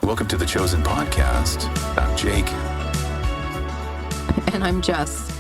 Welcome to the Chosen podcast. I'm Jake. And I'm Jess.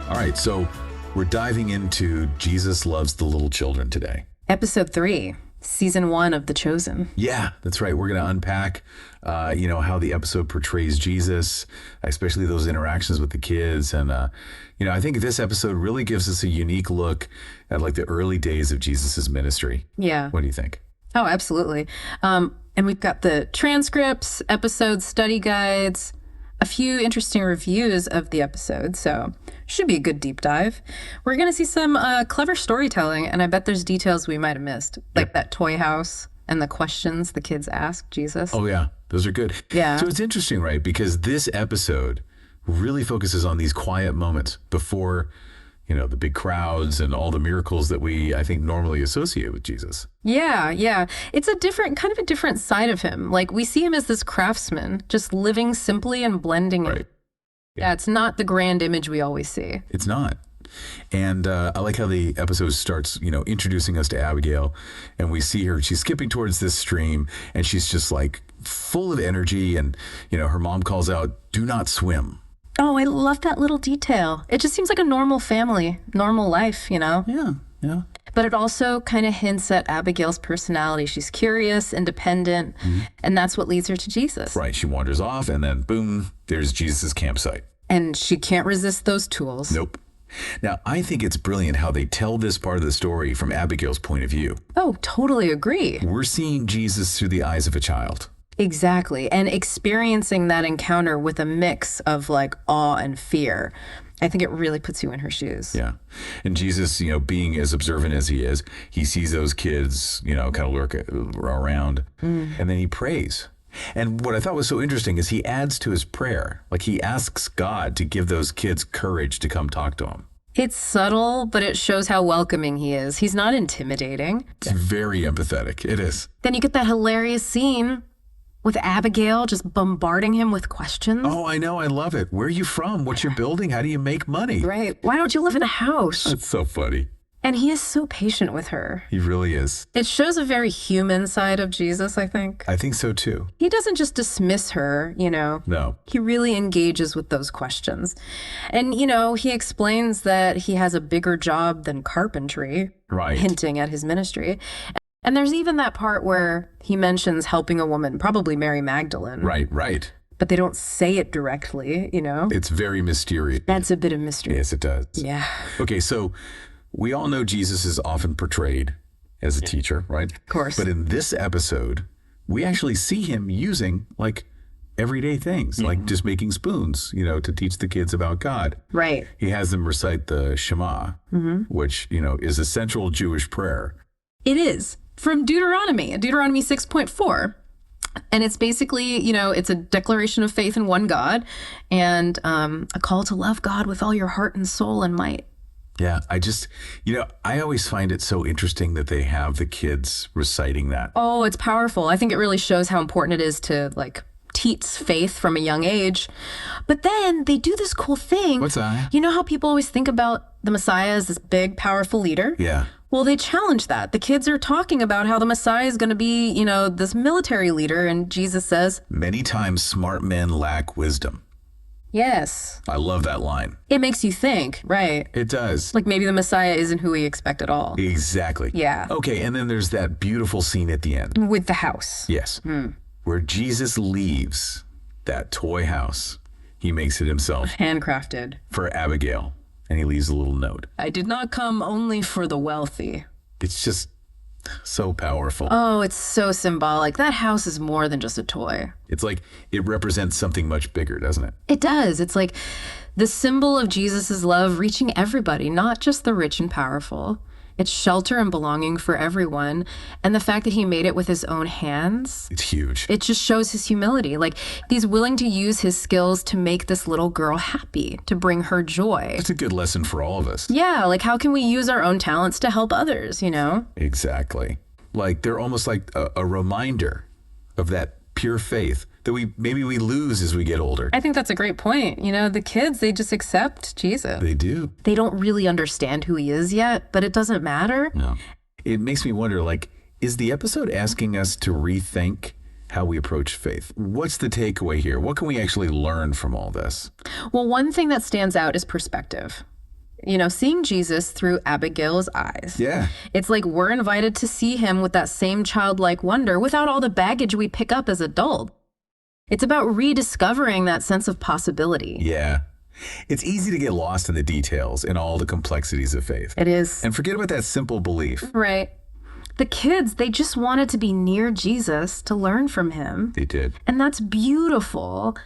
All right, so we're diving into Jesus Loves the Little Children today. Episode 3, Season 1 of The Chosen. Yeah, that's right. We're going to unpack, how the episode portrays Jesus, especially those interactions with the kids. And, I think this episode really gives us a unique look at like the early days of Jesus's ministry. Yeah. What do you think? Oh, absolutely. And we've got the transcripts, episode study guides, a few interesting reviews of the episode, so should be a good deep dive. We're going to see some clever storytelling, and I bet there's details we might have missed, like that toy house and the questions the kids ask Jesus. Oh, yeah. Those are good. Yeah. So it's interesting, right? Because this episode really focuses on these quiet moments before, the big crowds and all the miracles that we, I think, normally associate with Jesus. Yeah. It's a different side of him. Like, we see him as this craftsman, just living simply and blending Right. it. Yeah, it's not the grand image we always see. It's not. And I like how the episode starts, introducing us to Abigail, and we see her, she's skipping towards this stream, and she's just like full of energy. And, her mom calls out, "Do not swim." Oh, I love that little detail. It just seems like a normal family, normal life, Yeah. But it also kind of hints at Abigail's personality. She's curious, independent, and that's what leads her to Jesus. Right. She wanders off, and then boom, there's Jesus' campsite. And she can't resist those tools. Nope. Now, I think it's brilliant how they tell this part of the story from Abigail's point of view. Oh, totally agree. We're seeing Jesus through the eyes of a child. Exactly. And experiencing that encounter with a mix of like awe and fear. I think it really puts you in her shoes. Yeah. And Jesus, being as observant as he is, he sees those kids, kind of lurk around, and then he prays. And what I thought was so interesting is he adds to his prayer. Like, he asks God to give those kids courage to come talk to him. It's subtle, but it shows how welcoming he is. He's not intimidating. It's very empathetic. It is. Then you get that hilarious scene with Abigail just bombarding him with questions. Oh, I know. I love it. Where are you from? What's your building? How do you make money? Right. Why don't you live in a house? That's so funny. And he is so patient with her. He really is. It shows a very human side of Jesus, I think. I think so, too. He doesn't just dismiss her, No. He really engages with those questions. And, he explains that he has a bigger job than carpentry, Right. hinting at his ministry. And there's even that part where he mentions helping a woman, probably Mary Magdalene. Right. But they don't say it directly, It's very mysterious. That's a bit of mystery. Yes, it does. Yeah. Okay, so we all know Jesus is often portrayed as a teacher, right? Of course. But in this episode, we actually see him using like everyday things, like just making spoons, to teach the kids about God. Right. He has them recite the Shema, which, is a central Jewish prayer. It is. From Deuteronomy 6.4. And it's basically, it's a declaration of faith in one God and a call to love God with all your heart and soul and might. Yeah, I always find it so interesting that they have the kids reciting that. Oh, it's powerful. I think it really shows how important it is to teach faith from a young age. But then they do this cool thing. What's that? You know how people always think about the Messiah as this big, powerful leader? Yeah. Well, they challenge that. The kids are talking about how the Messiah is going to be, this military leader. And Jesus says, "Many times smart men lack wisdom." Yes. I love that line. It makes you think, right? It does. Like maybe the Messiah isn't who we expect at all. Exactly. Yeah. Okay, and then there's that beautiful scene at the end. With the house. Yes. Where Jesus leaves that toy house. He makes it himself Handcrafted. for Abigail. And he leaves a little note. I did not come only for the wealthy. It's just so powerful. Oh, it's so symbolic. That house is more than just a toy. It's like it represents something much bigger, doesn't it? It does. It's like the symbol of Jesus's love reaching everybody, not just the rich and powerful. It's shelter and belonging for everyone. And the fact that he made it with his own hands, It's huge. it just shows his humility. Like, he's willing to use his skills to make this little girl happy, to bring her joy. It's a good lesson for all of us. Yeah, like how can we use our own talents to help others, Exactly. Like they're almost like a reminder of that pure faith that maybe we lose as we get older. I think that's a great point. The kids, they just accept Jesus. They do. They don't really understand who he is yet, but it doesn't matter. No. It makes me wonder, like, Is the episode asking us to rethink how we approach faith? What's the takeaway here? What can we actually learn from all this? Well, one thing that stands out is perspective. Seeing Jesus through Abigail's eyes. Yeah. It's like we're invited to see him with that same childlike wonder without all the baggage we pick up as adults. It's about rediscovering that sense of possibility. Yeah. It's easy to get lost in the details and all the complexities of faith. It is. And forget about that simple belief. Right. The kids, they just wanted to be near Jesus to learn from him. They did. And that's beautiful.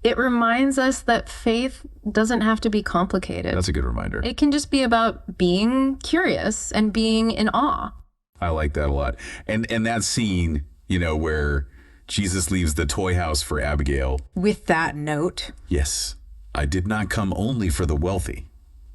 It reminds us that faith doesn't have to be complicated. That's a good reminder. It can just be about being curious and being in awe. I like that a lot. And that scene, where Jesus leaves the toy house for Abigail. With that note. Yes, I did not come only for the wealthy.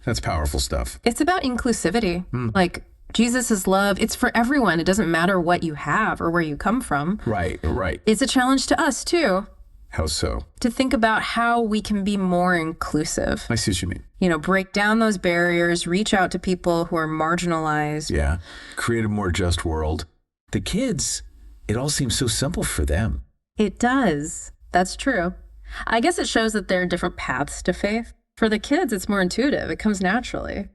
That's powerful stuff. It's about inclusivity. Like Jesus' love, it's for everyone. It doesn't matter what you have or where you come from. Right. It's a challenge to us too. How so? To think about how we can be more inclusive. I see what you mean. Break down those barriers, reach out to people who are marginalized. Yeah. Create a more just world. The kids, it all seems so simple for them. It does. That's true. I guess it shows that there are different paths to faith. For the kids, it's more intuitive. It comes naturally.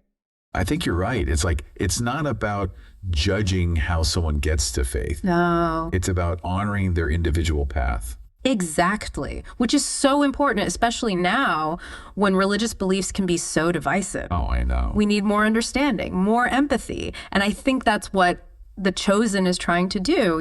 I think you're right. It's not about judging how someone gets to faith. No. It's about honoring their individual path. Exactly, which is so important, especially now when religious beliefs can be so divisive. Oh, I know. We need more understanding, more empathy. And I think that's what TheChosen is trying to do,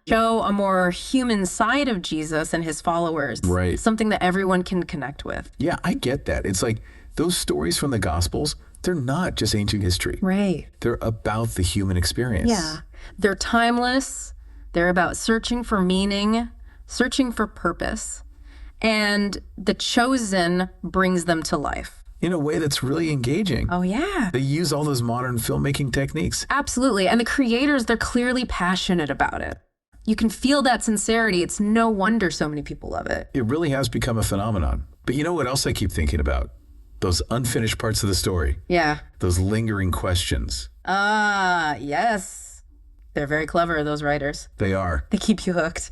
show a more human side of Jesus and his followers. Right. Something that everyone can connect with. Yeah, I get that. It's like those stories from the Gospels, they're not just ancient history. Right. They're about the human experience. Yeah. They're timeless. They're about searching for meaning, searching for purpose, and TheChosen brings them to life. In a way that's really engaging. Oh, yeah. They use all those modern filmmaking techniques. Absolutely. And the creators, they're clearly passionate about it. You can feel that sincerity. It's no wonder so many people love it. It really has become a phenomenon. But you know what else I keep thinking about? Those unfinished parts of the story. Yeah. Those lingering questions. Yes. They're very clever, those writers. They are. They keep you hooked.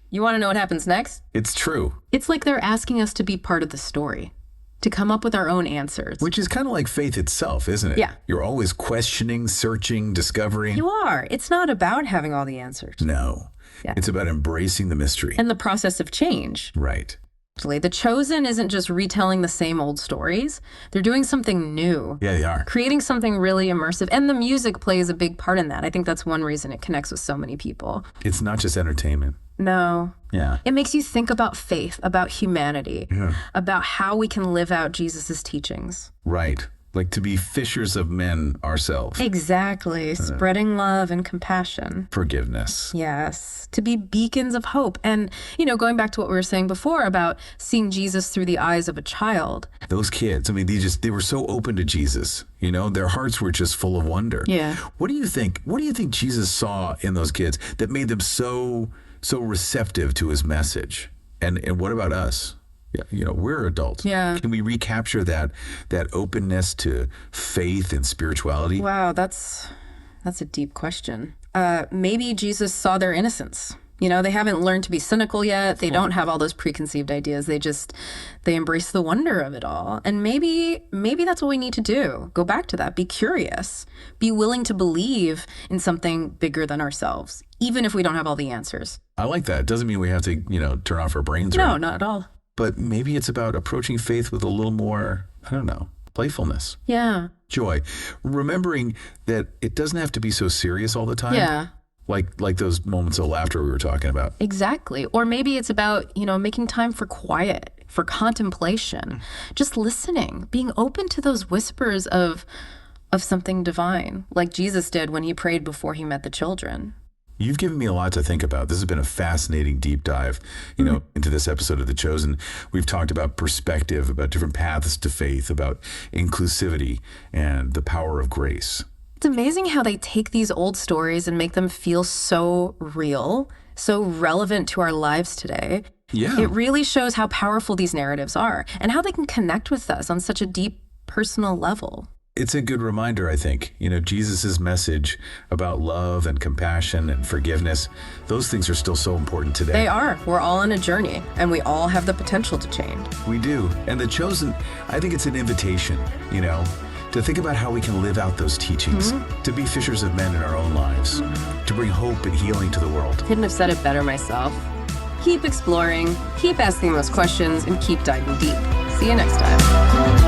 You want to know what happens next? It's true. It's like they're asking us to be part of the story, to come up with our own answers. Which is kind of like faith itself, isn't it? Yeah. You're always questioning, searching, discovering. You are. It's not about having all the answers. No. Yeah. It's about embracing the mystery. And the process of change. Right. Actually, TheChosen isn't just retelling the same old stories. They're doing something new. Yeah, they are. Creating something really immersive. And the music plays a big part in that. I think that's one reason it connects with so many people. It's not just entertainment. No. Yeah. It makes you think about faith, about humanity, about how we can live out Jesus's teachings. Right. Like to be fishers of men ourselves. Exactly. Spreading love and compassion. Forgiveness. Yes. To be beacons of hope. And, going back to what we were saying before about seeing Jesus through the eyes of a child. Those kids, they were so open to Jesus. Their hearts were just full of wonder. Yeah. What do you think Jesus saw in those kids that made them so receptive to his message? And what about us? Yeah, we're adults. Yeah. Can we recapture that openness to faith and spirituality? Wow, that's a deep question. Maybe Jesus saw their innocence. They haven't learned to be cynical yet. They don't have all those preconceived ideas. They embrace the wonder of it all. And maybe that's what we need to do. Go back to that. Be curious. Be willing to believe in something bigger than ourselves, even if we don't have all the answers. I like that. It doesn't mean we have to, turn off our brains. No, not at all. But maybe it's about approaching faith with a little more, playfulness. Yeah. Joy. Remembering that it doesn't have to be so serious all the time. Yeah. Like those moments of laughter we were talking about. Exactly. Or maybe it's about, making time for quiet, for contemplation, just listening, being open to those whispers of something divine, like Jesus did when he prayed before he met the children. You've given me a lot to think about. This has been a fascinating deep dive, into this episode of TheChosen. We've talked about perspective, about different paths to faith, about inclusivity and the power of grace. It's amazing how they take these old stories and make them feel so real, so relevant to our lives today. Yeah. It really shows how powerful these narratives are and how they can connect with us on such a deep personal level. it's a good reminder, I think. Jesus's message about love and compassion and forgiveness, those things are still so important today. They are. We're all on a journey, and we all have the potential to change. We do. And The Chosen, I think it's an invitation, to think about how we can live out those teachings, to be fishers of men in our own lives, to bring hope and healing to the world. Couldn't have said it better myself. Keep exploring, keep asking those questions, and keep diving deep. See you next time.